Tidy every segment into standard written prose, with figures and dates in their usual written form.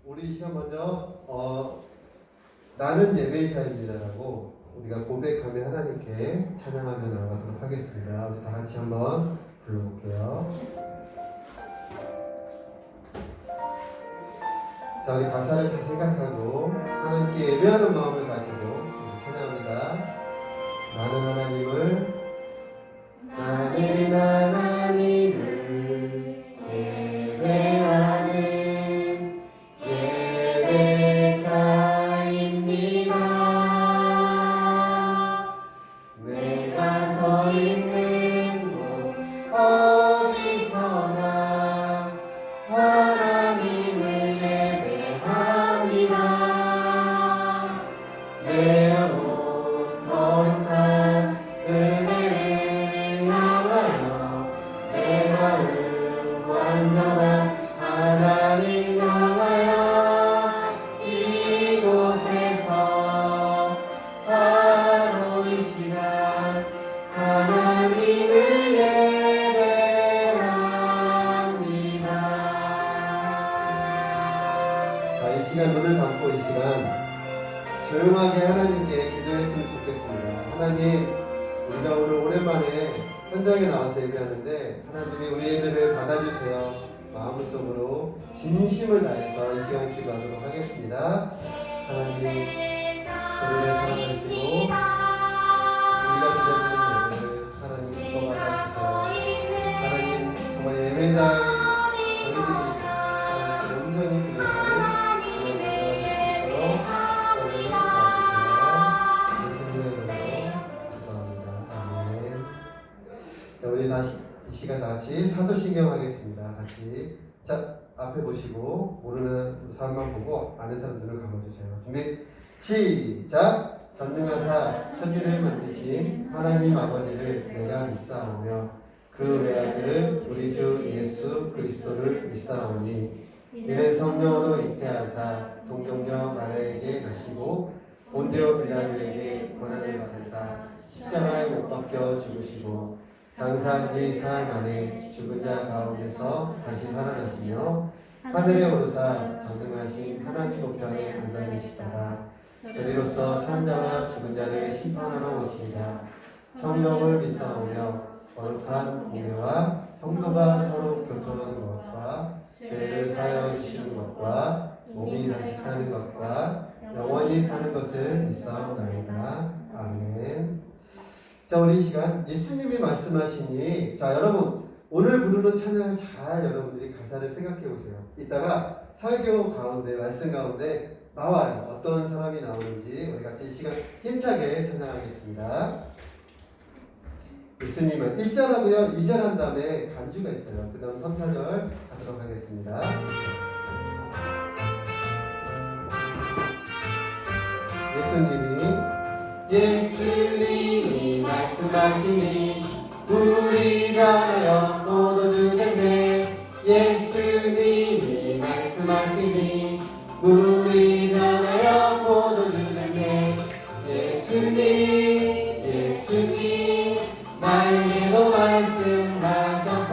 우리 이 시간 먼저 나는 예배자입니다라고 우리가 고백하며 하나님께 찬양하며 나아가도록 하겠습니다. 우리 다 같이 한번 불러볼게요. 자, 우리 가사를 잘 생각하고 하나님께 예배하는 마음을 가지고 찬양합니다. 나는 하나님을 예배하는 예배자입니다. 내가 서 있는 곳 어디서나 하나님을 예배합니다. 내 온 거룩한 은혜를 향하여 내 마음 완전한 하나님 향하여 이곳에서 바로 이 시간 하나님을 예배합니다. 자, 이 시간 눈을 감고 이 시간 조용하게 하나님께 기도했으면 좋겠습니다. 하나님, 우리가 오늘 오랜만에 현장에 나와서 예배하는데 하나님이 우리 예배를 받아주세요. 마음속으로 진심을 다해서 이 시간 기도하도록 하겠습니다. 하나님, 우리를 사랑하시고 우리가 드려지는 예배를 하나님 기뻐받아주세요. 하나님, 정말 예배자의 저희들이 온전히 그리스도를 우리 다시 이 시간 다 같이 사도신경 하겠습니다. 같이 자 앞에 보시고 모르는 사람만 보고 아는 사람 눈을 감아주세요. 준비 시작. 전능하사 천지를 만드신 하나님 아버지를 내가 믿사오며 그 외아들 우리 주 예수 그리스도를 믿사오니 이는 성령으로 잉태하사 동정녀 마리아에게 나시고 본디오 빌라도에게 고난을 받으사 십자가에 못 박혀 죽으시고 장사한 지 사흘 만에 죽은 자 가운데서 다시 살아나시며 하늘에 오르사 전능하신 하나님 우편에 앉아 계시다가 저리로서 산 자와 죽은 자를 심판하러 오시리라. 성령을 믿사오며 거룩한 공회와 성도가 서로 교통하는 것과 죄를 사하여 주시는 것과 몸이 다시 사는 것과 영원히 사는 것을 믿사옵나이다. 아멘. 자, 우리 이 시간 예수님이 말씀하시니, 자, 여러분 오늘 부르는 찬양을 잘 여러분들이 가사를 생각해 보세요. 이따가 설교 가운데 말씀 가운데 나와요. 어떤 사람이 나오는지 우리 같이 이 시간 힘차게 찬양하겠습니다. 예수님은 1절하고요 2절 한 다음에 간주가 있어요. 그 다음 3, 4절 하도록 하겠습니다. 예수님이 말씀하시니 우리 변하여 포도주 된대. 예수님이 말씀하시니 우리 변하여 포도주 된대. 예수님 나에게도 말씀하셔서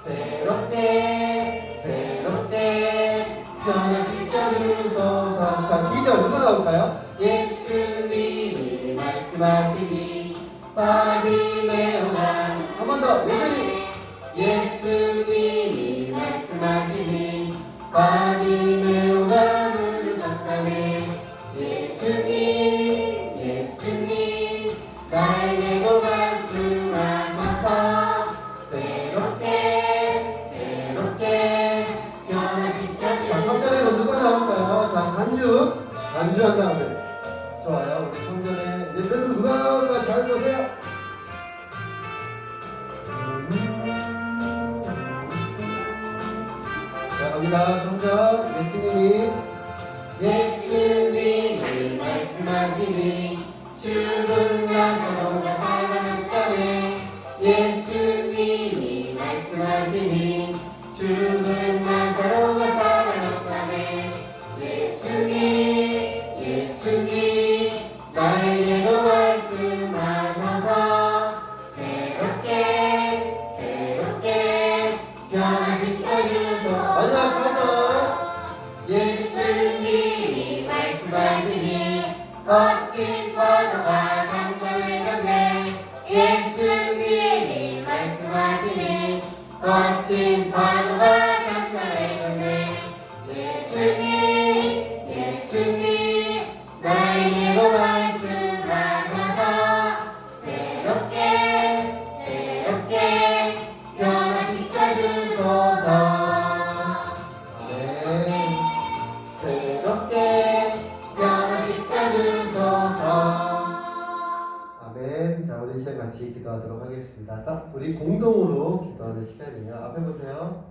새롭게 변화시켜 주소서. 자, 2절 누구 나올까요? 예수님이 말씀하시니 바디메오가 한 번 더. 예수님이 말씀하시니 바디메오가 눈을 떴다네. 예수님 나에게도 말씀하셔서 새롭게 변화시켜 주소서. 3절에는 누가 나올까요? 자, 간주한 다음에 좋아요. 우리 성전에 이제 멘트 누가 나올까 잘 보세요. 자, 갑니다. 성전. 예수님이 말씀하시니 죽은 나사로가 살아났다네. 예수님이 말씀하시니 죽은 나사로가 살아났다네. 예수님 나에게도 말씀하셔서 새롭게 변화시켜 주소. 마지막 4절 우리 공동으로 기도하는 시간이에요. 앞에 보세요.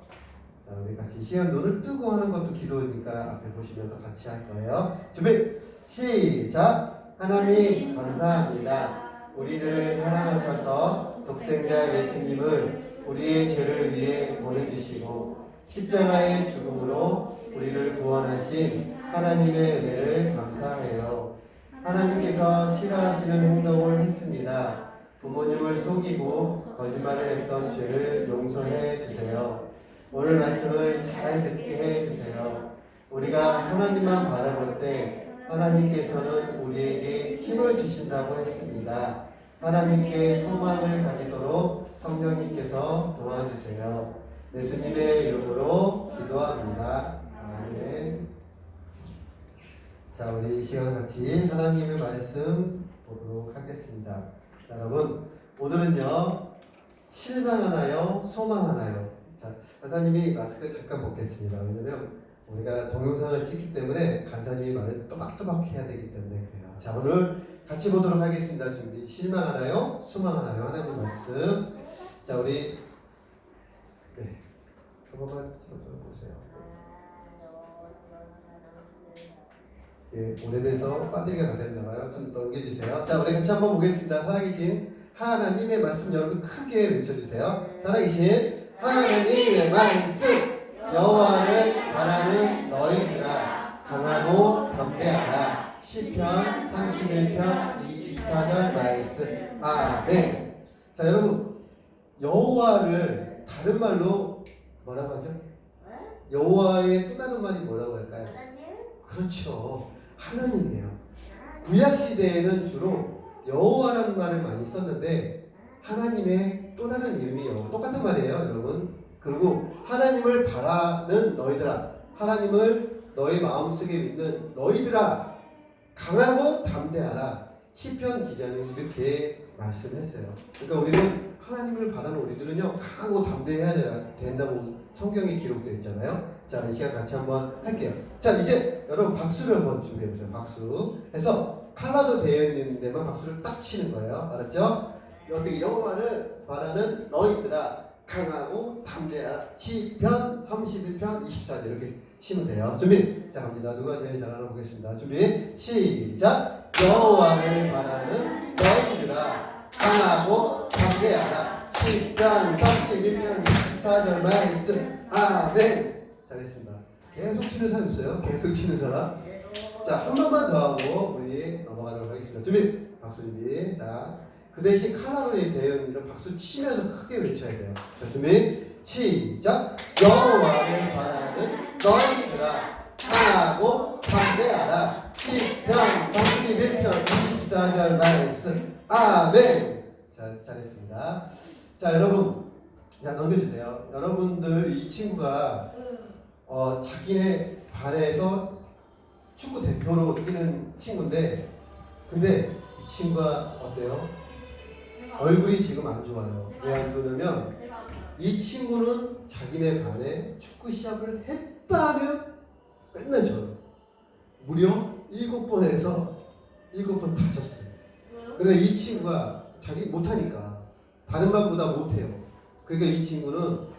자, 우리 같이 시간 눈을 뜨고 하는 것도 기도니까 앞에 보시면서 같이 할 거예요. 준비, 시작! 하나님, 감사합니다. 우리를 사랑하셔서 독생자 예수님을 우리의 죄를 위해 보내주시고 십자가의 죽음으로 우리를 구원하신 하나님의 은혜를 감사해요. 하나님께서 싫어하시는 행동을 했습니다. 부모님을 속이고 거짓말을 했던 죄를 용서해 주세요. 오늘 말씀을 잘 듣게 해 주세요. 우리가 하나님만 바라볼 때 하나님께서는 우리에게 힘을 주신다고 했습니다. 하나님께 소망을 가지도록 성령님께서 도와주세요. 예수님의 이름으로 기도합니다. 아멘. 자, 우리 이 시간 같이 하나님의 말씀 보도록 하겠습니다. 자, 여러분, 오늘은요, 실망하나요? 소망하나요? 자, 간사님이 마스크 잠깐 벗겠습니다. 왜냐면 우리가 동영상을 찍기 때문에 간사님이 말을 또박또박 해야 되기 때문에 그래요. 자, 오늘 같이 보도록 하겠습니다. 준비. 실망하나요? 소망하나요? 하나님 말씀. 자, 우리 네, 한 번만 찍어보세요. 예, 오래돼서 배터리가 다 됐나봐요. 좀 넘겨주세요. 자, 우리 같이 한번 보겠습니다. 살아계신 하나님의 말씀 여러분 크게 외쳐주세요. 살아계신 하나님의 말씀, 여호와를 바라는 너희들아 강하고 담대하라. 시편 31편 24절 말씀. 아멘. 자, 여러분, 여호와를 다른 말로 뭐라고 하죠? 여호와의 또 다른 말이 뭐라고 할까요? 그렇죠. 하나님이에요. 구약 시대에는 주로 여호와라는 말을 많이 썼는데 하나님의 또 다른 이름이요. 똑같은 말이에요, 여러분. 그리고 하나님을 바라는 너희들아, 하나님을 너희 마음속에 믿는 너희들아, 강하고 담대하라. 시편 기자는 이렇게 말씀했어요. 그러니까 우리는 하나님을 바라는 우리들은요, 강하고 담대해야 된다고 성경에 기록되어 있잖아요. 자, 이 시간 같이 한번 할게요. 자, 이제 여러분 박수를 한번 준비해보세요. 박수 해서 칼라도 되어 있는 데만 박수를 딱 치는 거예요. 알았죠? 어떻게 여호와를 바라는 너희들아 강하고 담대하라. 시편 31편 24절 이렇게 치면 돼요. 준비. 자, 갑니다. 누가 제일 잘하나 보겠습니다. 준비. 시작. 여호와를 바라는 너희들아 강하고 담대하라. 시편 31편 24절 말씀. 아멘. 잘했습니다. 계속 치는 사람 있어요? 계속 치는 사람? 자, 한 번만 더 하고 우리 넘어가도록 하겠습니다. 준비. 박수 준비. 자, 그 대신 칼라로 되어 있는 박수 치면서 크게 외쳐야 돼요. 자, 준비. 시작. 여호와를 바라는 너희들아 강하고 담대하라. 시편 31편 24절 말씀. 아멘. 자, 잘했습니다. 자, 여러분, 자, 넘겨주세요. 여러분들 이 친구가 자기네 반에서 축구 대표로 뛰는 친구인데, 근데 이 친구가 어때요? 얼굴이 지금 안 좋아요. 왜 안 좋냐면 이 친구는 자기네 반에 축구 시합을 했다면 맨날 져요. 무려 7번에서 7번 다쳤어요. 근데 이 친구가 자기 못하니까 다른 반보다 못해요. 그러니까 이 친구는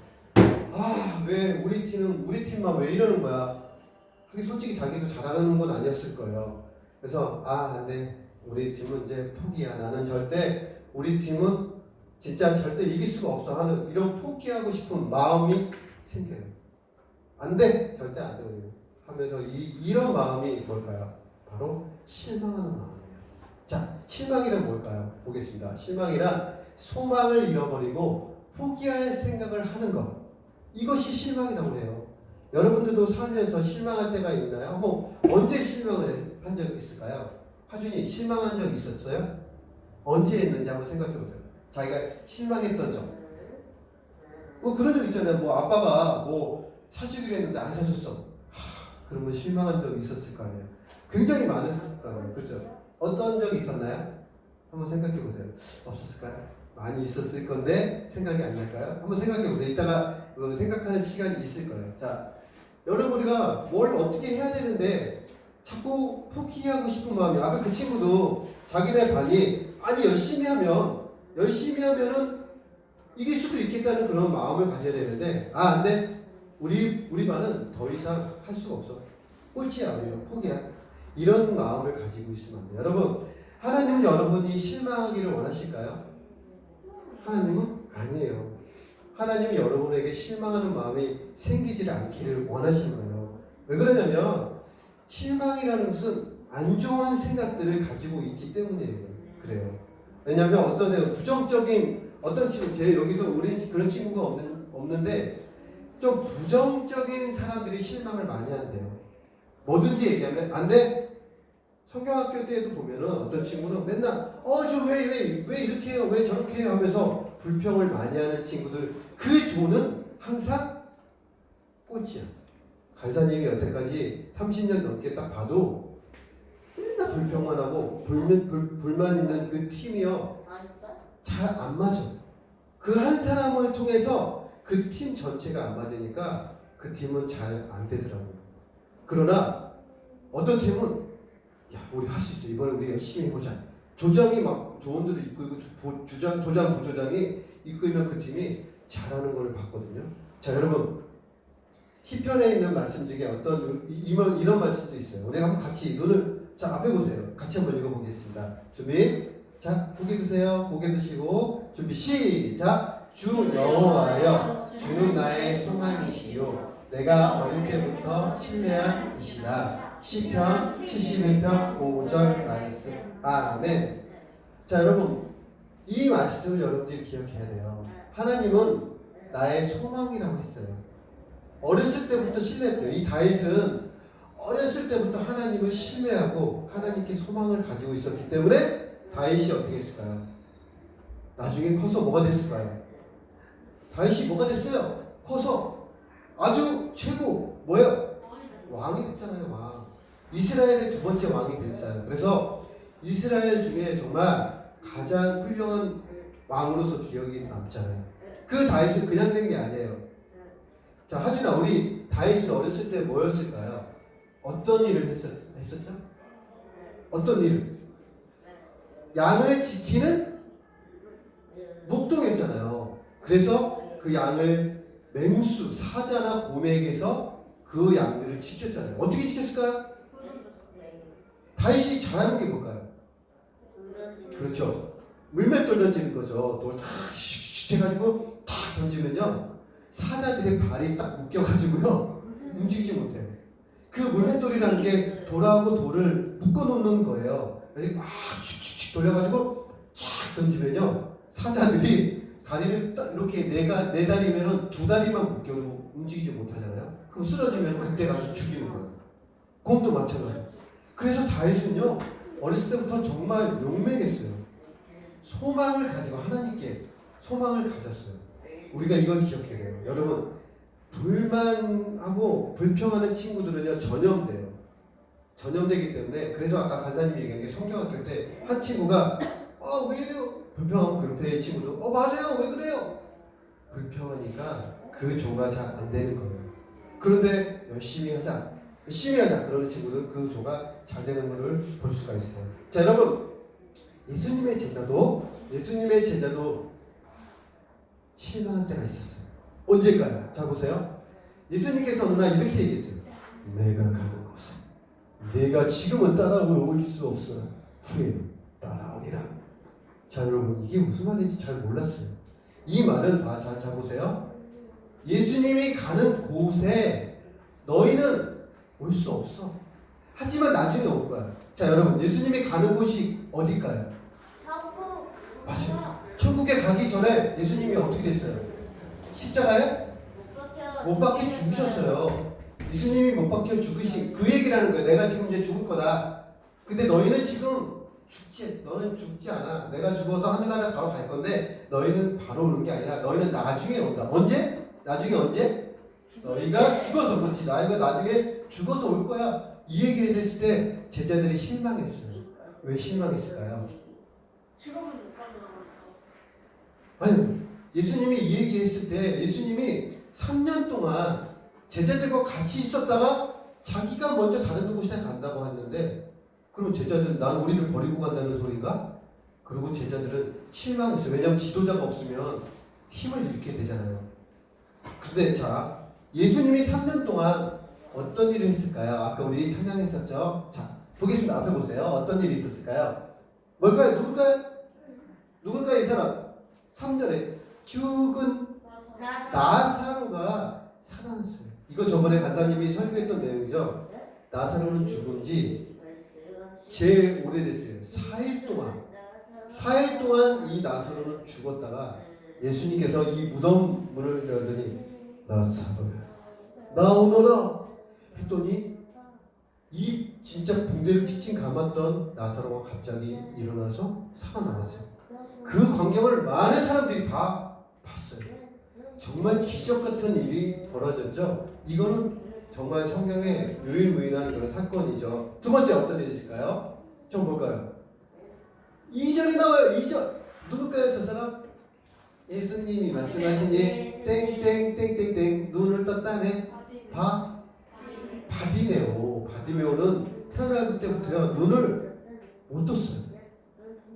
왜 우리 팀만 왜 이러는 거야? 하긴 솔직히 자기도 잘하는 건 아니었을 거예요. 그래서 안 돼. 우리 팀은 이제 포기야. 나는 절대 우리 팀은 진짜 절대 이길 수가 없어 하는 이런 포기하고 싶은 마음이 생겨요. 안 돼. 절대 안 돼. 하면서 이런 마음이 뭘까요? 바로 실망하는 마음이에요. 자, 실망이란 뭘까요? 보겠습니다. 실망이란 소망을 잃어버리고 포기할 생각을 하는 것. 이것이 실망이라고 해요. 여러분들도 살면서 실망할 때가 있나요? 언제 실망을 한 적 있을까요? 하준이 실망한 적 있었어요? 언제 했는지 한번 생각해 보세요. 자기가 실망했던 적. 그런 적 있잖아요. 아빠가 사주기로 했는데 안 사줬어. 그러면 실망한 적이 있었을 거 아니에요. 굉장히 많았을 거 아니에요. 그렇죠? 어떤 적이 있었나요? 한번 생각해 보세요. 없었을까요? 많이 있었을 건데 생각이 안 날까요? 한번 생각해 보세요. 이따가 생각하는 시간이 있을 거예요. 자, 여러분 우리가 뭘 어떻게 해야 되는데 자꾸 포기하고 싶은 마음이. 아까 그 친구도 자기네 반이 열심히 하면은 이길 수도 있겠다는 그런 마음을 가져야 되는데 안 돼. 우리 반은 더 이상 할 수가 없어. 꼴찌야, 우리는 포기야. 이런 마음을 가지고 있으면 안 돼요. 여러분, 하나님은 여러분이 실망하기를 원하실까요? 하나님은 아니에요. 하나님이 여러분에게 실망하는 마음이 생기지 않기를 원하시는 거예요. 왜 그러냐면 실망이라는 것은 안 좋은 생각들을 가지고 있기 때문이에요. 그래요. 왜냐하면 어떤 부정적인 어떤 친구, 제 여기서 우리 그런 친구가 없는데 좀 부정적인 사람들이 실망을 많이 한대요. 뭐든지 얘기하면 안 돼. 성경학교 때에도 보면은 어떤 친구는 맨날 저 왜 이렇게 해요? 왜 저렇게 해요? 하면서 불평을 많이 하는 친구들 그 조는 항상 꼴찌야. 간사님이 여태까지 30년 넘게 딱 봐도 맨날 불평만 하고 불만 있는 그 팀이요 잘 안 맞아. 그 한 사람을 통해서 그 팀 전체가 안 맞으니까 그 팀은 잘 안 되더라고요. 그러나 어떤 팀은 야 우리 할 수 있어. 이번에 우리 열심히 해보자. 조장이 막 조언들을 이끌고 조장 부조장이 이끌면 그 팀이 잘하는 걸 봤거든요. 자 여러분 시편에 있는 말씀 중에 어떤 이런 말씀도 있어요. 우리 한번 같이 눈을 자 앞에 보세요. 같이 한번 읽어보겠습니다. 준비. 자 고개 드세요. 고개 드시고 준비 시작. 주 여호와여 주는 나의 소망이시요 내가 어릴 때부터 신뢰한 이시다. 시편 71편 5절 말씀. 아멘. 자 여러분 이 말씀을 여러분들이 기억해야 돼요. 하나님은 나의 소망이라고 했어요. 어렸을 때부터 신뢰했대요. 이 다윗은 어렸을 때부터 하나님을 신뢰하고 하나님께 소망을 가지고 있었기 때문에 다윗이 어떻게 했을까요? 나중에 커서 뭐가 됐을까요? 다윗이 뭐가 됐어요? 커서 아주 최고 뭐예요? 왕이 됐잖아요. 왕. 이스라엘의 두 번째 왕이 됐어요. 그래서 이스라엘 중에 정말 가장 훌륭한 왕으로서 기억이 남잖아요. 그 다윗은 그냥 된 게 아니에요. 자, 하준아, 우리 다윗은 어렸을 때 뭐였을까요? 어떤 일을 했었죠? 어떤 일을? 양을 지키는 목동이었잖아요. 그래서 그 양을 맹수, 사자나 곰에게서 그 양들을 지켰잖아요. 어떻게 지켰을까요? 다윗이 잘하는 게 뭘까요? 그렇죠. 물맷돌 던지는 거죠. 돌 탁 해가지고 탁 던지면요 사자들의 발이 딱 묶여가지고요 움직이지 못해요. 그 물맷돌이라는 게 돌하고 돌을 묶어놓는 거예요. 그래서 막 슉슉슉 돌려가지고 쫙 던지면요 사자들이 다리를 딱 이렇게 네 다리면은 두 다리만 묶여도 움직이지 못하잖아요. 그럼 쓰러지면 그때 가서 죽이는 거예요. 곰도 마찬가지예요. 그래서 다윗은요 어렸을 때부터 정말 용맹했어요. 소망을 가지고 하나님께 소망을 가졌어요. 우리가 이걸 기억해야 돼요. 여러분 불만하고 불평하는 친구들은요 전염돼요. 전염되기 때문에 그래서 아까 간사님이 얘기한 게 성경학교 때 한 친구가 왜 이래요? 불평하면 그 옆에 친구도 맞아요 왜 그래요? 불평하니까 그 조가 잘 안 되는 거예요. 그런데 열심히 하자 그러는 친구는 그 조가 잘 되는 것을 볼 수가 있어요. 자 여러분 예수님의 제자도 실망할 때가 있었어요. 언제일까요? 자 보세요. 예수님께서 어느 날 이렇게 얘기했어요. 내가 가는 곳은 내가 지금은 따라올 수 없어 후에는 따라오리라. 자 여러분 이게 무슨 말인지 잘 몰랐어요. 이 말은 자 보세요. 예수님이 가는 곳에 너희는 올 수 없어. 하지만 나중에 올 거야. 자 여러분 예수님이 가는 곳이 어딜까요? 천국. 맞아요. 천국에 가기 전에 예수님이 어떻게 됐어요? 십자가에 못 박혀 죽으셨어요. 예수님이 못 박혀 죽으신 그 얘기라는 거예요. 내가 지금 이제 죽을 거다. 근데 너희는 지금 너는 죽지 않아. 내가 죽어서 하늘나라 바로 갈 건데 너희는 바로 오는 게 아니라 너희는 나중에 온다. 언제? 나중에 언제? 너희가 죽어서. 그렇지. 너희가 나중에 죽어서 올 거야. 이 얘기를 했을 때 제자들이 실망했어요. 왜 실망했을까요? 아니 예수님이 이 얘기했을 때 예수님이 3년 동안 제자들과 같이 있었다가 자기가 먼저 다른 곳에 간다고 했는데 그럼 제자들은 나는 우리를 버리고 간다는 소리인가? 그리고 제자들은 실망했어요. 왜냐하면 지도자가 없으면 힘을 잃게 되잖아요. 근데 자, 예수님이 3년 동안 어떤 일을 했을까요? 아까 우리 찬양했었죠? 자, 보겠습니다. 앞에 보세요. 어떤 일이 있었을까요? 뭘까요? 누굴까요? 이 사람. 3절에 죽은 나사로가 살아났어요. 이거 저번에 간사님이 설교했던 내용이죠. 나사로는 죽은 지 제일 오래됐어요. 4일 동안. 4일 동안 이 나사로는 죽었다가 예수님께서 이 무덤 문을 열더니 나사로야 나오너라 했더니 이 진짜 붕대를 칭칭 감았던 나사로가 갑자기 일어나서 살아나왔어요. 그 광경을 많은 사람들이 다 봤어요. 정말 기적 같은 일이 벌어졌죠. 이거는 정말 성경의 유일무이한 그런 사건이죠. 두 번째 어떤 일이 있을까요? 좀 볼까요? 2절이 나와요. 2절 누굴까요? 저 사람? 예수님이 말씀하시니 땡땡땡땡땡 눈을 떴다네. 바디메오는 태어날 때부터 눈을 못 떴어요.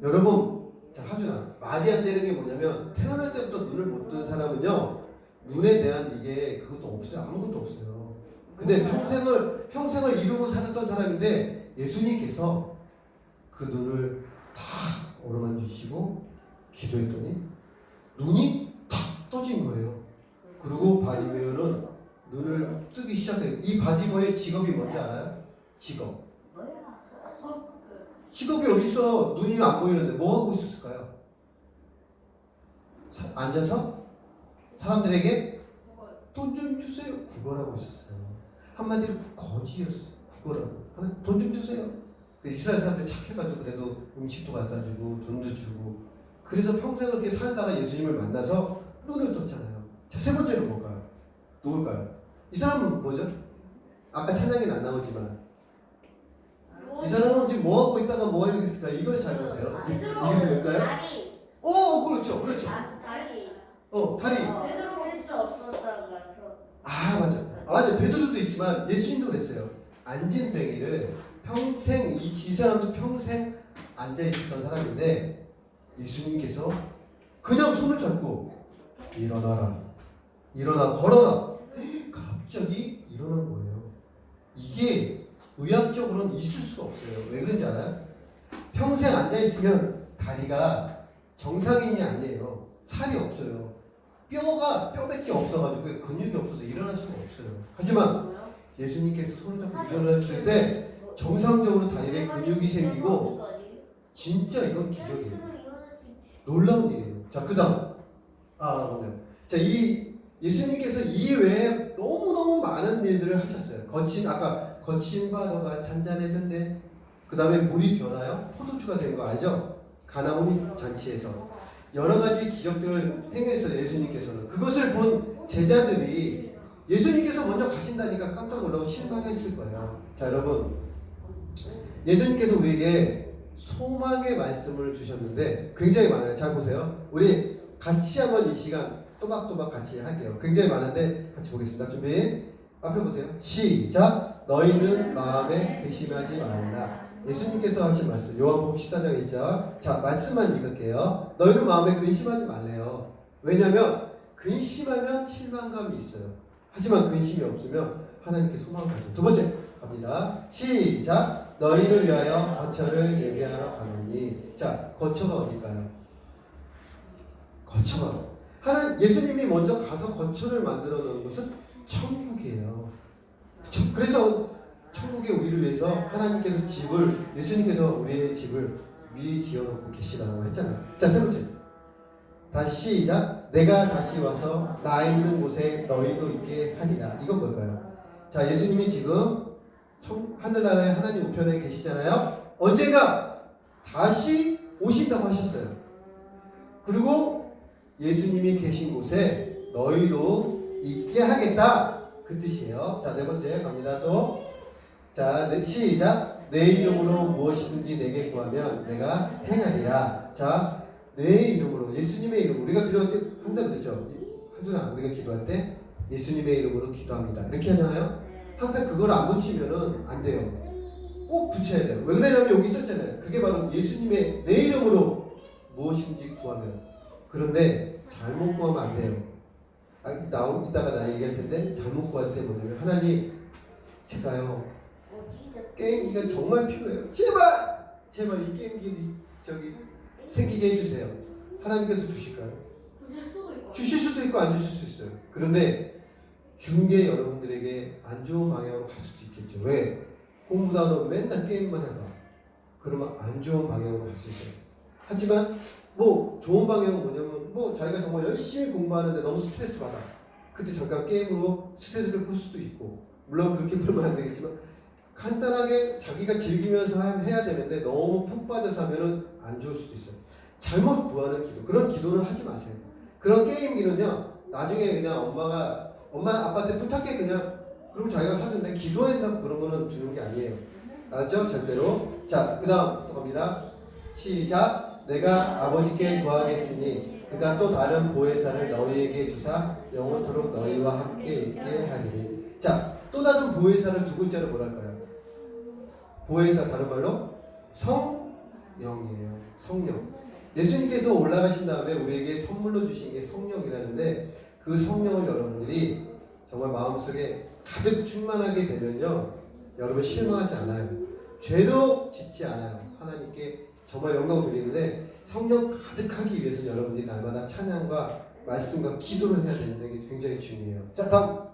여러분, 자 하준아, 말이 안 되는 게 뭐냐면 태어날 때부터 눈을 못 뜬 사람은요 눈에 대한 이게 그것도 없어요. 아무것도 없어요. 근데 평생을 이루고 살았던 사람인데 예수님께서 그 눈을 탁 어루만지시고 기도했더니 눈이 탁 떠진 거예요. 그리고 바디메어는 눈을 뜨기 시작해요. 이 바디메어의 직업이 뭔지 알아요? 직업이 어디 있어? 눈이 안 보이는데 뭐 하고 있었을까요? 앉아서 사람들에게 돈 좀 주세요. 구걸하고 있었어요. 한마디로 거지였어요. 구걸하고. 돈 좀 주세요. 이스라엘 사람들이 착해가지고 그래도 음식도 갖다 주고 돈도 주고 그래서 평생을 그렇게 살다가 예수님을 만나서 눈을 떴잖아요. 자, 세 번째로 뭘까요? 누굴까요? 이 사람은 뭐죠? 아까 찬양에는 안 나오지만 이 사람은 지금 뭐 하고 있다가 뭐 하고 있을까요? 이걸 잘 보세요. 이게 뭘까요? 다리. 그렇죠. 다리. 다리. 베드로 쓸수 없었다고 해서. 맞아. 베드로도 있지만 예수님도 그랬어요. 앉은 뱅이를 평생 이 사람도 평생 앉아 있었던 사람인데 예수님께서 그냥 손을 잡고 일어나 걸어라. 갑자기 일어난 거예요. 이게 의학적으로는 있을 수가 없어요. 왜 그런지 알아요? 평생 앉아 있으면 다리가 정상인이 아니에요. 살이 없어요. 뼈밖에 없어가지고 근육이 없어서 일어날 수가 없어요. 하지만 예수님께서 손을 잡고 일어났을 때 정상적으로 다리에 근육이 생기고 진짜 이건 기적이에요. 놀라운 일이에요. 자, 그 다음 자, 이 예수님께서 이 외에 너무너무 많은 일들을 하셨어요. 아까 거친 바다가 잔잔해졌네. 그 다음에 물이 변하여 포도주가 된 거 알죠? 가나오니 잔치에서 여러 가지 기적들을 행했어요. 예수님께서는 그것을 본 제자들이 예수님께서 먼저 가신다니까 깜짝 놀라고 실망했을 거예요. 자, 여러분, 예수님께서 우리에게 소망의 말씀을 주셨는데 굉장히 많아요. 잘 보세요. 우리 같이 한번 이 시간 또박또박 같이 할게요. 굉장히 많은데 같이 보겠습니다. 준비. 앞에 보세요. 시작. 너희는 마음에 근심하지 말라. 예수님께서 하신 말씀. 요한복음 14장 1절. 자, 말씀만 읽을게요. 너희는 마음에 근심하지 말래요. 왜냐하면 근심하면 실망감이 있어요. 하지만 근심이 없으면 하나님께 소망을 가져. 두 번째 갑니다. 시작. 너희를 위하여 거처를 예비하러 가노니. 자, 거처가 어딜까요? 거처가 예수님이 먼저 가서 거처를 만들어 놓은 것은 천국이에요. 그래서 천국에 우리를 위해서 하나님께서 예수님께서 우리의 집을 미리 지어놓고 계시다고 했잖아요. 자, 세 번째. 다시 시작. 내가 다시 와서 나 있는 곳에 너희도 있게 하리라. 이건 뭘까요? 자, 예수님이 지금 하늘나라의 하나님 우편에 계시잖아요. 언젠가 다시 오신다고 하셨어요. 그리고 예수님이 계신 곳에 너희도 있게 하겠다. 그 뜻이에요. 자, 네 번째 갑니다. 또. 자, 시작. 내 이름으로 무엇이든지 내게 구하면 내가 행하리라. 자, 내 이름으로, 예수님의 이름으로. 우리가 기도할 때 항상 그랬죠. 하준아, 우리가 기도할 때 예수님의 이름으로 기도합니다. 이렇게 하잖아요. 항상 그걸 안 붙이면은 안 돼요. 꼭 붙여야 돼요. 왜 그러냐면 여기 있었잖아요. 그게 바로 예수님의 내 이름으로 무엇인지 구하면. 그런데 잘못 구하면 안 돼요. 이따가 나 얘기할 텐데 잘못 구할 때 뭐냐면 하나님 제가요 게임기가 정말 필요해요. 제발 이 게임기 저기 생기게 해주세요. 하나님께서 주실까요? 주실 수도 있고 안 주실 수 있어요. 그런데 준 게 여러분들에게 안 좋은 방향으로 갈 수도 있겠죠. 왜? 공부도 안 하고 맨날 게임만 해봐. 그러면 안 좋은 방향으로 갈 수 있어요. 하지만 뭐 좋은 방향은 뭐냐면 뭐 자기가 정말 열심히 공부하는데 너무 스트레스 받아. 그때 잠깐 게임으로 스트레스를 풀 수도 있고, 물론 그렇게 풀면 안 되겠지만 간단하게 자기가 즐기면서 해야 되는데 너무 푹 빠져서 하면은 안 좋을 수도 있어요. 잘못 구하는 기도, 그런 기도는 하지 마세요. 그런 게임기는요 나중에 그냥 엄마 아빠한테 부탁해 그냥, 그럼 자기가 사는데 기도한다고 그런 거는 주는 게 아니에요. 알았죠? 절대로. 자, 그 다음 또 갑니다. 시작. 내가 아버지께 구하겠으니 그가 또 다른 보혜사를 너희에게 주사 영원토록 너희와 함께 있게 하리니. 자, 또 다른 보혜사를 두 글자로 뭐랄까요? 보혜사 다른 말로 성령이에요. 성령. 예수님께서 올라가신 다음에 우리에게 선물로 주신 게 성령이라는데, 그 성령을 여러분들이 정말 마음속에 가득 충만하게 되면요 여러분 실망하지 않아요. 죄도 짓지 않아요. 하나님께 정말 영광 드리는데, 성령 가득하기 위해서 여러분들이 날마다 찬양과 말씀과 기도를 해야 되는데 이게 굉장히 중요해요. 자, 다음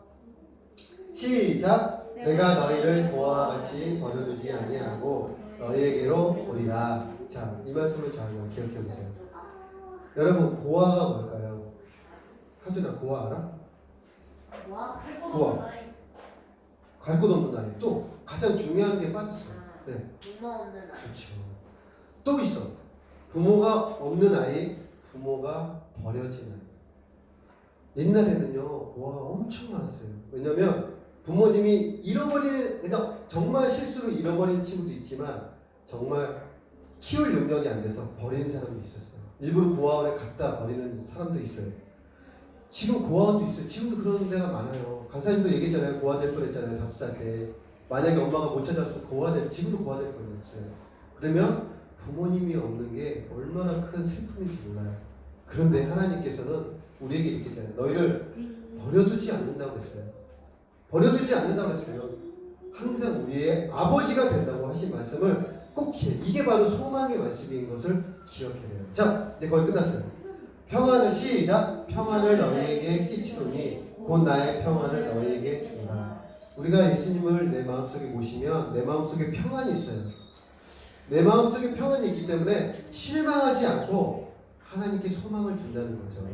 시작. 내가 너희를 고아와 같이 버려두지 아니하고 너희에게로 오리라. 자, 이 말씀을 잘 기억해 보세요. 여러분, 고아가 뭘까요? 하준아, 고아 알아? 고아. 갈 곳 없는 아이. 또 가장 중요한 게 빠졌어요. 네. 부모 없는 아이. 그렇죠. 또 있어. 부모가 없는 아이, 부모가 버려진 아이. 옛날에는요 고아가 엄청 많았어요. 왜냐면 부모님이 그냥 정말 실수로 잃어버린 친구도 있지만 정말 키울 능력이 안 돼서 버리는 사람도 있었어요. 일부러 고아원에 갖다 버리는 사람도 있어요. 지금 고아원도 있어요. 지금도 그런 데가 많아요. 간사님도 얘기했잖아요. 고아 될 뻔했잖아요. 5살 때. 만약에 엄마가 못 찾았으면 지금도 고아 될 뻔했어요. 그러면 부모님이 없는 게 얼마나 큰 슬픔인지 몰라요. 그런데 하나님께서는 우리에게 이렇게 했잖아요. 너희를 버려두지 않는다고 했어요. 버려두지 않는다고 했어요. 항상 우리의 아버지가 된다고 하신 말씀을 꼭 기억해. 이게 바로 소망의 말씀인 것을 기억해야 돼요. 자, 이제 거의 끝났어요. 평안을 시작. 평안을 너희에게 끼치노니 곧 나의 평안을 너희에게 주노라. 우리가 예수님을 내 마음속에 모시면 내 마음속에 평안이 있어요. 내 마음속에 평안이 있기 때문에 실망하지 않고 하나님께 소망을 준다는 거죠.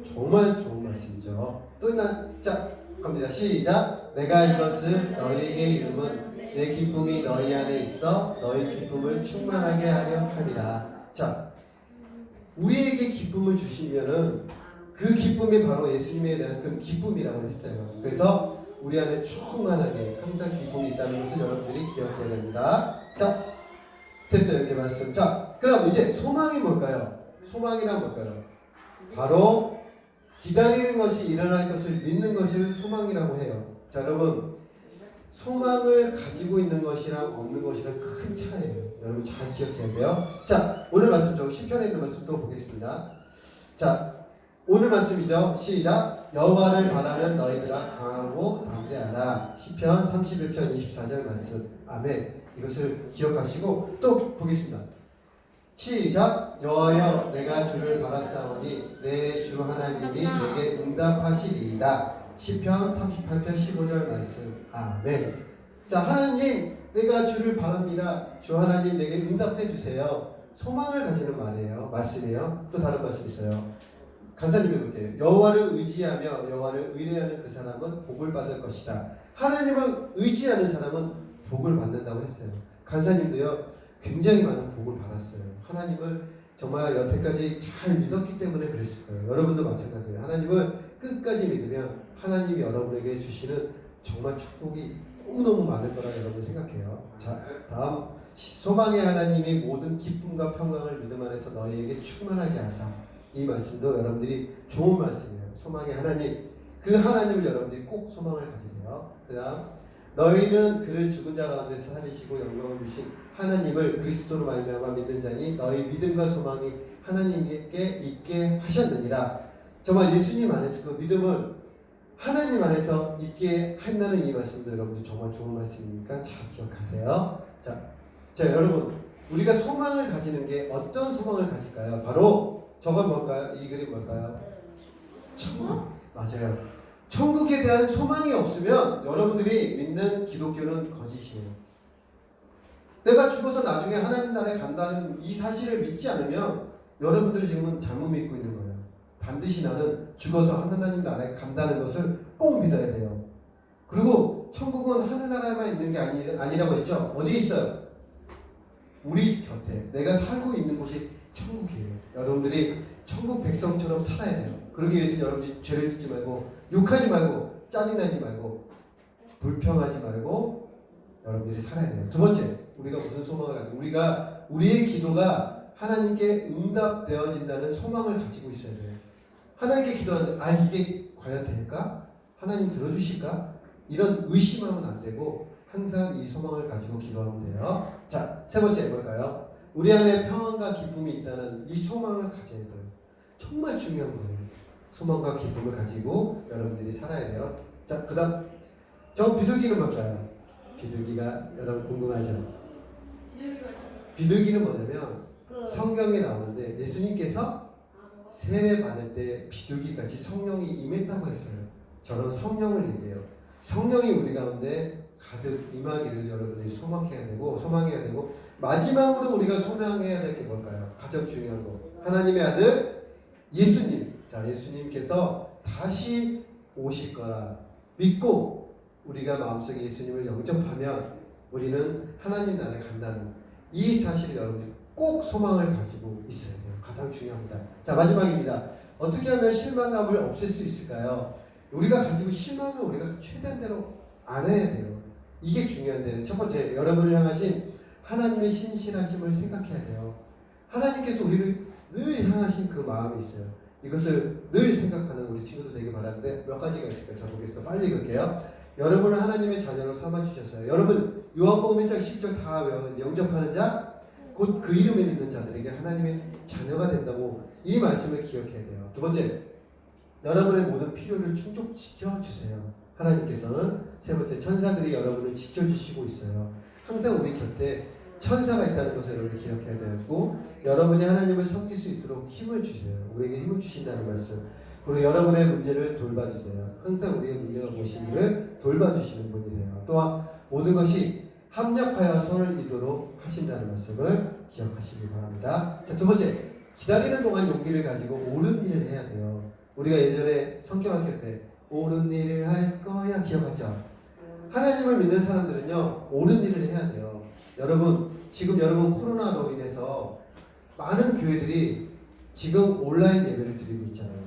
정말 좋은 말씀이죠. 또 있나? 자, 갑니다. 시작. 내가 이것을 너희에게 이름은 내 기쁨이 너희 안에 있어 너희 기쁨을 충만하게 하려 함이라. 자, 우리에게 기쁨을 주시면은 그 기쁨이 바로 예수님에 대한 그 기쁨이라고 했어요. 그래서 우리 안에 충만하게 항상 기쁨이 있다는 것을 여러분들이 기억해야 됩니다. 자, 됐어요. 이렇게 말씀. 자, 그럼 이제 소망이 뭘까요? 소망이란 뭘까요? 바로 기다리는 것이 일어날 것을 믿는 것을 소망이라고 해요. 자, 여러분, 소망을 가지고 있는 것이랑 없는 것이랑 큰 차이예요. 여러분 잘 기억해야 돼요. 자, 오늘 말씀 저 시편에 있는 말씀 또 보겠습니다. 자, 오늘 말씀이죠. 시작. 여호와를 바라는 너희들아 강하고 담대하라. 시편 31편 24절 말씀. 아멘. 이것을 기억하시고 또 보겠습니다. 시작. 여호와여 내가 주를 바라사오니 내 주 하나님이 내게 응답하시리이다. 시편 38편 15절 말씀. 아멘. 자, 하나님 내가 주를 바랍니다. 주 하나님 내게 응답해 주세요. 소망을 가지는 말이에요. 말씀이에요. 또 다른 말씀 있어요. 간사님이 볼게요. 여호와를 의지하며 여호와를 의뢰하는 그 사람은 복을 받을 것이다. 하나님을 의지하는 사람은 복을 받는다고 했어요. 간사님도요 굉장히 많은 복을 받았어요. 하나님을 정말 여태까지 잘 믿었기 때문에 그랬을 거예요. 여러분도 마찬가지예요. 하나님을 끝까지 믿으면 하나님이 여러분에게 주시는 정말 축복이 너무너무 많을 거라 여러분 생각해요. 자, 다음. 소망의 하나님이 모든 기쁨과 평강을 믿음 안에서 너희에게 충만하게 하사. 이 말씀도 여러분들이 좋은 말씀이에요. 소망의 하나님, 그 하나님을 여러분들이 꼭 소망을 가지세요. 그 다음, 너희는 그를 죽은 자 가운데서 살리시고 영광을 주신 하나님을 그리스도로 말미암아 믿는 자니 너희 믿음과 소망이 하나님께 있게 하셨느니라. 정말 예수님 안에서 그 믿음을 하나님 안에서 있게 한다는 이 말씀도 여러분들 정말 좋은 말씀이니까 잘 기억하세요. 자 여러분 우리가 소망을 가지는 게 어떤 소망을 가질까요? 바로 저건 뭘까요? 이 그림 뭘까요? 천국. 맞아요. 천국에 대한 소망이 없으면 여러분들이 믿는 기독교는 거짓이에요. 내가 죽어서 나중에 하나님 나라에 간다는 이 사실을 믿지 않으면 여러분들이 지금은 잘못 믿고 있는 거예요. 반드시 나는 죽어서 하나님 나라에 간다는 것을 꼭 믿어야 돼요. 그리고 천국은 하늘나라에만 있는 게 아니라고 했죠. 어디에 있어요? 우리 곁에 내가 살고 있는 곳이 천국이에요. 여러분들이 천국 백성처럼 살아야 돼요. 그러기 위해서 여러분들이 죄를 짓지 말고 욕하지 말고 짜증나지 말고 불평하지 말고 여러분들이 살아야 돼요. 두 번째, 우리가 무슨 소망을 가지고 우리의 기도가 하나님께 응답되어진다는 소망을 가지고 있어야 돼요. 하나님께 기도하는데 이게 과연 될까? 하나님 들어주실까? 이런 의심하면 안 되고 항상 이 소망을 가지고 기도하면 돼요. 자, 세 번째 뭘까요? 우리 안에 평안과 기쁨이 있다는 이 소망을 가져야 돼요. 정말 중요한 거예요. 소망과 기쁨을 가지고 여러분들이 살아야 돼요. 자, 그 다음 저 비둘기는 뭘까요? 비둘기가 여러분 궁금하죠? 비둘기는 뭐냐면 성경에 나오는데 예수님께서 세례 받을 때 비둘기같이 성령이 임했다고 했어요. 저는 성령을 얘기해요. 성령이 우리 가운데 가득 임하기를 여러분들이 소망해야 되고 마지막으로 우리가 소망해야 될 게 뭘까요? 가장 중요한 거 하나님의 아들 예수님. 자, 예수님께서 다시 오실 거라 믿고 우리가 마음속에 예수님을 영접하면 우리는 하나님 나라에 간다는 이 사실을 여러분들이 꼭 소망을 가지고 있어야 돼요. 가장 중요합니다. 자, 마지막입니다. 어떻게 하면 실망감을 없앨 수 있을까요? 우리가 가지고 실망을 우리가 최대한 대로 안 해야 돼요. 이게 중요한데 첫 번째, 여러분을 향하신 하나님의 신실하심을 생각해야 돼요. 하나님께서 우리를 늘 향하신 그 마음이 있어요. 이것을 늘 생각하는 우리 친구들 되게 바라는데 몇 가지가 있을까요? 자, 보겠습니다. 빨리 읽을게요. 여러분을 하나님의 자녀로 삼아주셨어요. 여러분 요한복음 1장 10절 다 외워. 영접하는 자 곧 그 이름에 믿는 자들에게 하나님의 자녀가 된다고 이 말씀을 기억해야 돼요. 두 번째, 여러분의 모든 필요를 충족시켜 주세요. 하나님께서는 세 번째, 천사들이 여러분을 지켜주시고 있어요. 항상 우리 곁에 천사가 있다는 것을 여러분이 기억해야 되고 여러분이 하나님을 섬길 수 있도록 힘을 주세요. 우리에게 힘을 주신다는 말씀. 그리고 여러분의 문제를 돌봐주세요. 항상 우리의 문제가 무엇인지를 돌봐주시는 분이래요. 또한 모든 것이 합력하여 선을 이루도록 하신다는 말씀을 기억하시기 바랍니다. 자, 두 번째, 기다리는 동안 용기를 가지고 옳은 일을 해야 돼요. 우리가 예전에 성경학교 때 옳은 일을 할 거야 기억하죠? 하나님을 믿는 사람들은요 옳은 일을 해야 돼요. 여러분 지금 여러분 코로나로 인해서 많은 교회들이 지금 온라인 예배를 드리고 있잖아요.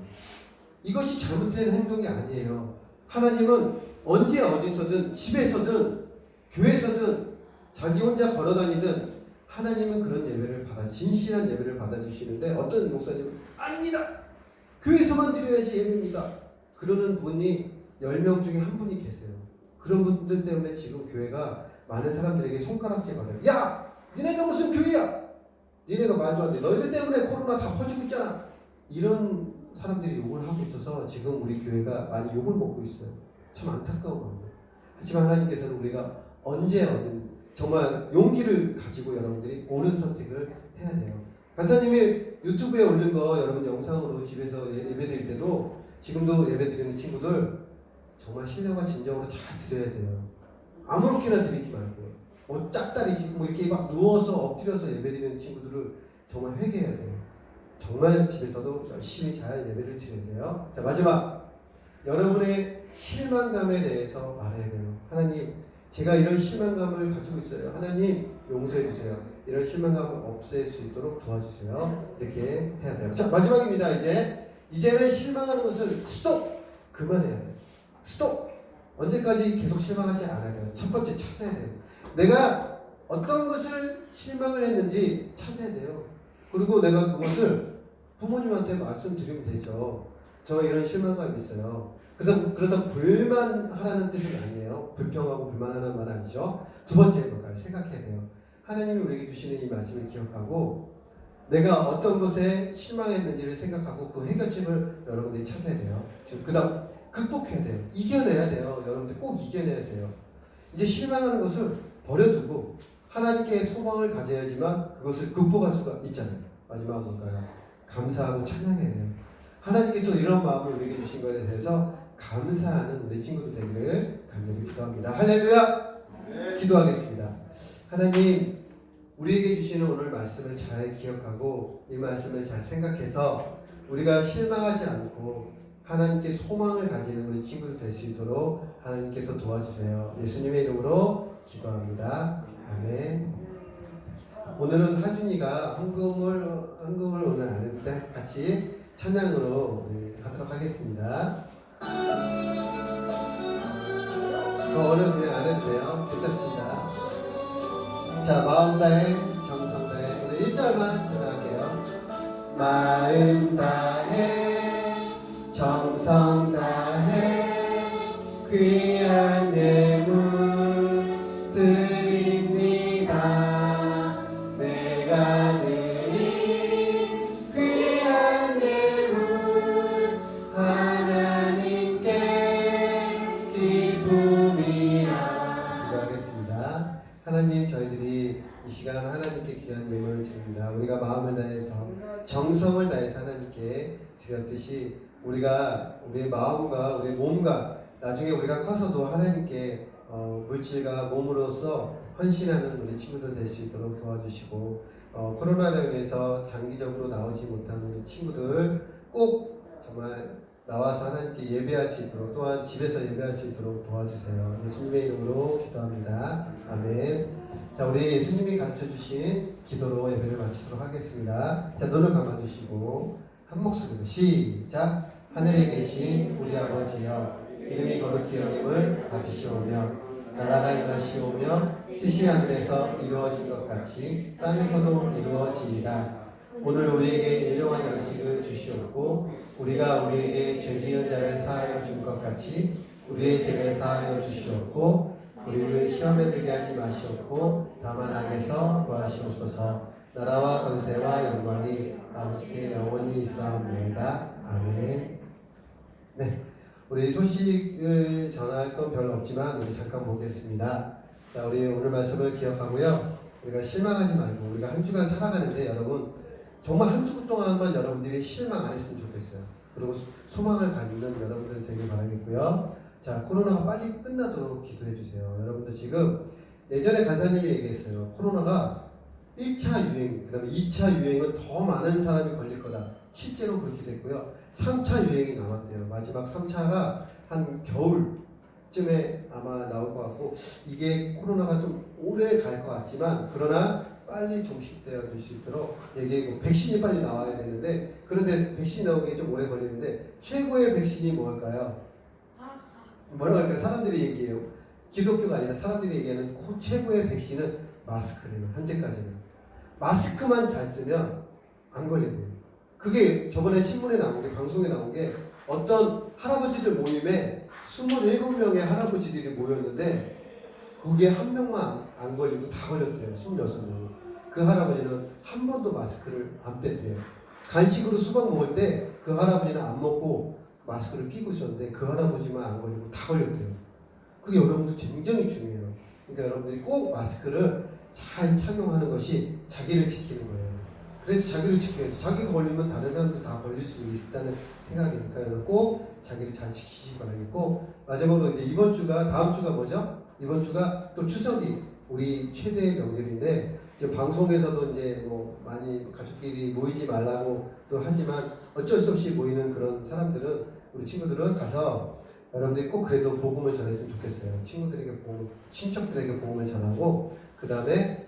이것이 잘못된 행동이 아니에요. 하나님은 언제 어디서든 집에서든 교회에서든 자기 혼자 걸어다니든 하나님은 그런 예배를 진실한 예배를 받아주시는데 어떤 목사님은 아닙니다. 교회에서만 드려야지 예배입니다. 그러는 분이 10명 중에 한 분이 계세요. 그런 분들 때문에 지금 교회가 많은 사람들에게 손가락질 받아요. 야! 니네가 무슨 교회야? 니네가 말도 안 돼. 너희들 때문에 코로나 다 퍼지고 있잖아. 이런 사람들이 욕을 하고 있어서 지금 우리 교회가 많이 욕을 먹고 있어요. 참 안타까운 겁니다. 하지만 하나님께서는 우리가 언제 어든 정말 용기를 가지고 여러분들이 옳은 선택을 해야 돼요. 간사님이 유튜브에 올린 거 여러분 영상으로 집에서 예배드릴 때도 지금도 예배드리는 친구들 정말 신령과 진정으로 잘 드려야 돼요. 아무렇게나 드리지 말고 뭐 짝다리지 뭐 이렇게 막 누워서 엎드려서 예배드리는 친구들을 정말 회개해야 돼요. 정말 집에서도 열심히 잘 예배를 드려야 돼요. 자, 마지막 여러분의 실망감에 대해서 말해야 돼요. 하나님, 제가 이런 실망감을 가지고 있어요. 하나님 용서해 주세요. 이런 실망감을 없앨 수 있도록 도와주세요. 이렇게 해야 돼요. 자, 마지막입니다. 이제는 실망하는 것을 스톱! 그만해야 돼요. 스톱! 언제까지 계속 실망하지 않아야 돼요. 첫 번째 찾아야 돼요. 내가 어떤 것을 실망을 했는지 찾아야 돼요. 그리고 내가 그것을 부모님한테 말씀드리면 되죠. 저 이런 실망감이 있어요. 그러다 불만하라는 뜻은 아니에요. 불평하고 불만하는 말 아니죠. 두 번째 뭘까요? 생각해야 돼요. 하나님이 우리에게 주시는 이 말씀을 기억하고 내가 어떤 것에 실망했는지를 생각하고 그 해결책을 여러분들이 찾아야 돼요. 그 다음 극복해야 돼요. 이겨내야 돼요. 여러분들 꼭 이겨내야 돼요. 이제 실망하는 것을 버려두고 하나님께 소망을 가져야지만 그것을 극복할 수가 있잖아요. 마지막 뭘까요? 감사하고 찬양해야 돼요. 하나님께서 이런 마음을 우리에게 주신 것에 대해서 감사하는 우리 친구들 되기를 간절히 기도합니다. 할렐루야! 기도하겠습니다. 하나님, 우리에게 주시는 오늘 말씀을 잘 기억하고 이 말씀을 잘 생각해서 우리가 실망하지 않고 하나님께 소망을 가지는 우리 친구들 될 수 있도록 하나님께서 도와주세요. 예수님의 이름으로 기도합니다. 아멘. 오늘은 하준이가 헌금을 오늘 안 했는데 같이 찬양으로 하도록 하겠습니다. 오늘 그냥 안 해도 돼요. 괜찮습니다. 자, 마음 다해, 정성 다해. 오늘 1절만 찬양할게요. 마음 다해, 정성 다해, 귀한 예물 드립니다. 내가 드린 귀한 예물 하나님께 기쁨이라. 기도하겠습니다. 하나님, 저희들이 이 시간 하나님께 귀한 예물을 드립니다. 우리가 마음을 다해서 정성을 다해서 하나님께 드렸듯이 우리가 우리의 마음과 우리의 몸과 나중에 우리가 커서도 하나님께 물질과 몸으로서 헌신하는 우리 친구들 될 수 있도록 도와주시고 코로나로 인해서 장기적으로 나오지 못한 우리 친구들 꼭 정말 나와서 하나님께 예배할 수 있도록 또한 집에서 예배할 수 있도록 도와주세요. 예수님의 이름으로 기도합니다. 아멘. 자, 우리 예수님이 가르쳐주신 기도로 예배를 마치도록 하겠습니다. 자, 눈을 감아주시고 한 목소리로 시작. 하늘에 계신 우리 아버지여, 이름이 거룩히 여김을 받으시오며 나라가 임하시오며 뜻이 하늘에서 이루어진 것 같이 땅에서도 이루어지이다. 오늘 우리에게 일용할 양식을 주시옵고 우리가 우리에게 죄 지은 자를 사하여 준 것 같이 우리의 죄를 사하여 주시옵고 우리를 시험에 들게 하지 마시옵고 다만 악에서 구하시옵소서. 나라와 권세와 영광이 아버지께 영원히 있사옵나이다. 아멘. 네, 우리 소식을 전할 건 별로 없지만 우리 잠깐 보겠습니다. 자, 우리 오늘 말씀을 기억하고요. 우리가 실망하지 말고 우리가 한 주간 살아가는데 여러분 정말 한 주 동안만 여러분들이 실망 안 했으면 좋겠어요. 그리고 소망을 갖는 여러분들 되길 바라겠고요. 자, 코로나가 빨리 끝나도록 기도해 주세요. 여러분들 지금 예전에 간사님이 얘기했어요. 코로나가 1차 유행, 그 다음에 2차 유행은 더 많은 사람이 걸릴 거다. 실제로 그렇게 됐고요. 3차 유행이 남았대요. 마지막 3차가 한 겨울쯤에 아마 나올 것 같고 이게 코로나가 좀 오래 갈 것 같지만 그러나 빨리 종식되어질 수 있도록 얘기하고 백신이 빨리 나와야 되는데 그런데 백신이 나오기 좀 오래 걸리는데 최고의 백신이 뭘까요? 뭐라고 할까요? 사람들이 얘기해요. 기독교가 아니라 사람들이 얘기하는 최고의 백신은 마스크래요. 현재까지는 마스크만 잘 쓰면 안 걸린대요. 그게 저번에 신문에 나온 게 방송에 나온 게 어떤 할아버지들 모임에 27명의 할아버지들이 모였는데 거기에 한 명만 안 걸리고 다 걸렸대요. 26명. 그 할아버지는 한 번도 마스크를 안 뺐대요. 간식으로 수박 먹을 때 그 할아버지는 안 먹고 마스크를 끼고 있었는데 그 할아버지만 안 걸리고 다 걸렸대요. 그게 여러분들 굉장히 중요해요. 그러니까 여러분들이 꼭 마스크를 잘 착용하는 것이 자기를 지키는 거예요. 그래서 자기를 지켜야지. 자기가 걸리면 다른 사람도 다 걸릴 수 있다는 생각이니까 여러분 꼭 자기를 잘 지키시기 바라겠고 마지막으로 이제 이번 주가 다음 주가 뭐죠? 이번 주가 또 추석이 우리 최대의 명절인데 지금 방송에서도 이제 뭐 많이 가족끼리 모이지 말라고 또 하지만 어쩔 수 없이 모이는 그런 사람들은 우리 친구들은 가서 여러분들이 꼭 그래도 복음을 전했으면 좋겠어요. 친구들에게 복음, 친척들에게 복음을 전하고 그 다음에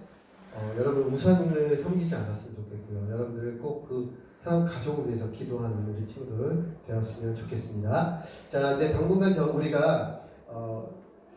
여러분 우상을 섬기지 않았으면 좋겠고요. 여러분들을 꼭 그 사람 가족을 위해서 기도하는 우리 친구들 되었으면 좋겠습니다. 자, 이제 당분간 우리가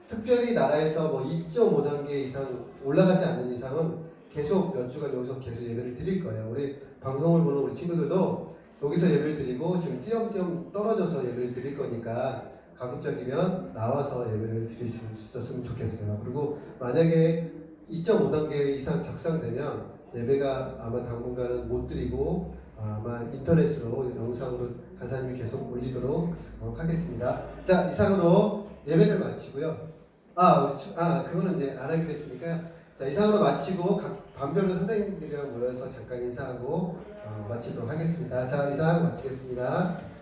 특별히 나라에서 뭐 2.5단계 이상 올라가지 않는 이상은 계속 몇 주간 여기서 계속 예배를 드릴 거예요. 우리 방송을 보는 우리 친구들도 여기서 예배를 드리고 지금 띄엄띄엄 떨어져서 예배를 드릴 거니까 가급적이면 나와서 예배를 드릴 수 있었으면 좋겠어요. 그리고 만약에 2.5단계 이상 격상되면 예배가 아마 당분간은 못 드리고 아마 인터넷으로 영상으로 간사님이 계속 올리도록 하겠습니다. 자, 이상으로 예배를 마치고요. 그거는 이제 안 하기로 했으니까요. 자, 이상으로 마치고 각 반별로 선생님들이랑 모여서 잠깐 인사하고 마치도록 하겠습니다. 자, 이상 마치겠습니다.